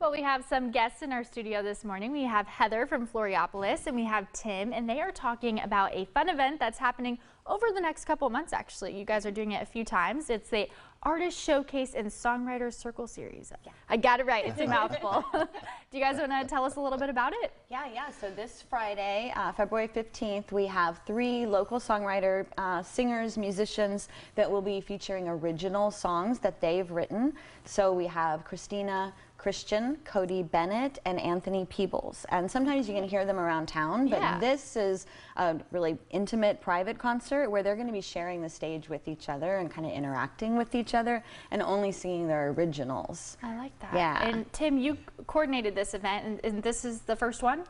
Well, we have some guests in our studio this morning. We have Heather from Floriopolis and we have Tim, and they are talking about a fun event that's happening over the next couple months, actually. You guys are doing it a few times. It's the Artist Showcase and Songwriters Circle Series. Yeah. I got it right. It's a mouthful. Do you guys want to tell us a little bit about it? Yeah. So this Friday, February 15th, we have 3 local songwriter, singers, musicians that will be featuring original songs that they've written. So we have Christian, Cody Bennett, and Anthony Peebles. And sometimes you can hear them around town, but this is a really intimate, private concert where they're going to be sharing the stage with each other and kind of interacting with each other and only singing their originals. I like that. Yeah. And Tim, you coordinated this event, and this is the first one?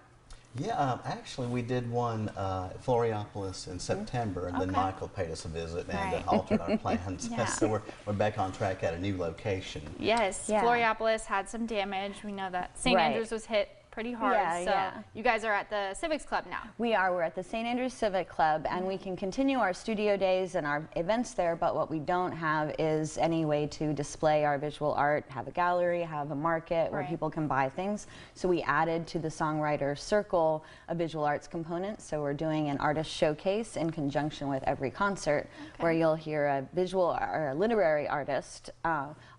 Yeah, actually we did one at Floriopolis in September, and then Michael paid us a visit and altered our plans. So we're back on track at a new location. Yes, Floriopolis had some damage. We know that St. Andrews was hit pretty hard, so you guys are at the Civics Club now. We're at the St. Andrews Civic Club, and we can continue our studio days and our events there, but what we don't have is any way to display our visual art, have a gallery, have a market where people can buy things. So we added to the Songwriter Circle a visual arts component, so we're doing an artist showcase in conjunction with every concert where you'll hear a visual or a literary artist,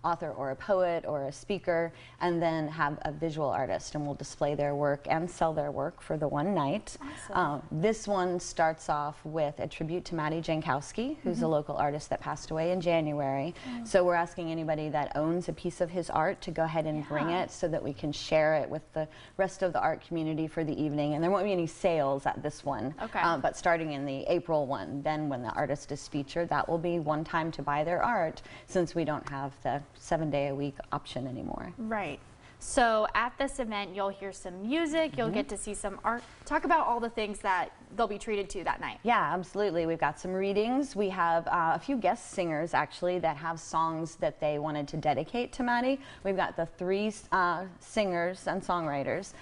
author or a poet or a speaker, and then have a visual artist, and we'll display their work and sell their work for the one night. Awesome. This one starts off with a tribute to Maddie Jankowski, who's a local artist that passed away in January. So we're asking anybody that owns a piece of his art to go ahead and bring it so that we can share it with the rest of the art community for the evening. And there won't be any sales at this one, but starting in the April one, then when the artist is featured, that will be one time to buy their art, since we don't have the 7-day-a-week option anymore. Right. So at this event, you'll hear some music, you'll get to see some art. Talk about all the things that they'll be treated to that night. Yeah, absolutely. We've got some readings. We have a few guest singers, actually, that have songs that they wanted to dedicate to Maddie. We've got the 3 singers and songwriters.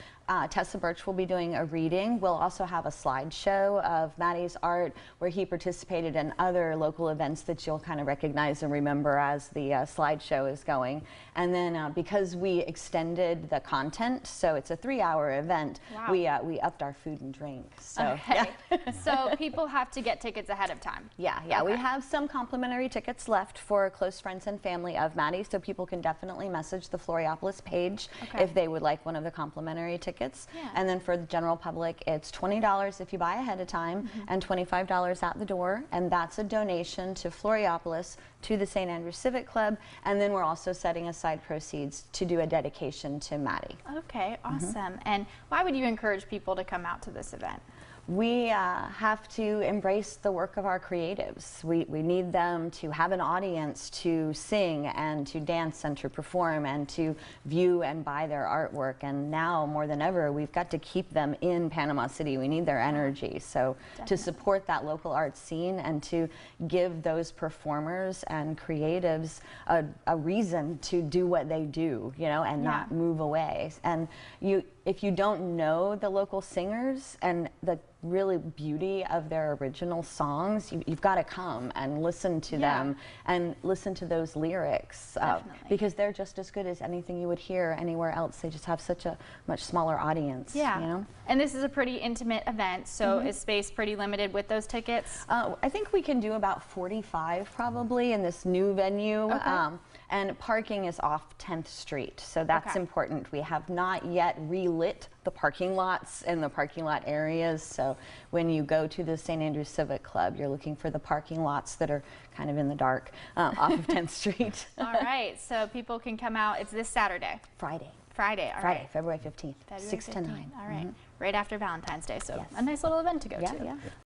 Tessa Birch will be doing a reading. We'll also have a slideshow of Maddie's art where he participated in other local events that you'll kind of recognize and remember as the slideshow is going. And then because we extended the content, so it's a 3-hour event, we upped our food and drink. So, so people have to get tickets ahead of time. We have some complimentary tickets left for close friends and family of Maddie, so people can definitely message the Floriopolis page if they would like one of the complimentary tickets. And then for the general public, it's $20 if you buy ahead of time and $25 at the door, and that's a donation to Floriopolis, to the St. Andrews Civic Club, and then we're also setting aside proceeds to do a dedication to Maddie. Okay, awesome. And why would you encourage people to come out to this event? We have to embrace the work of our creatives. We need them to have an audience to sing and to dance and to perform and to view and buy their artwork. And now more than ever, we've got to keep them in Panama City. We need their energy. So to support that local art scene and to give those performers and creatives a reason to do what they do, you know, and not move away. And if you don't know the local singers and the really beauty of their original songs, you've got to come and listen to them and listen to those lyrics because they're just as good as anything you would hear anywhere else. They just have such a much smaller audience. You know? And this is a pretty intimate event, so is space pretty limited with those tickets? I think we can do about 45 probably in this new venue. And parking is off 10th Street, so that's important. We have not yet relit the parking lots and the parking lot areas, so when you go to the St. Andrews Civic Club, you're looking for the parking lots that are kind of in the dark off of 10th Street. All right, so people can come out. It's this Saturday. Friday, February 15th, 6 to 9. All right, right after Valentine's Day, so a nice little event to go to.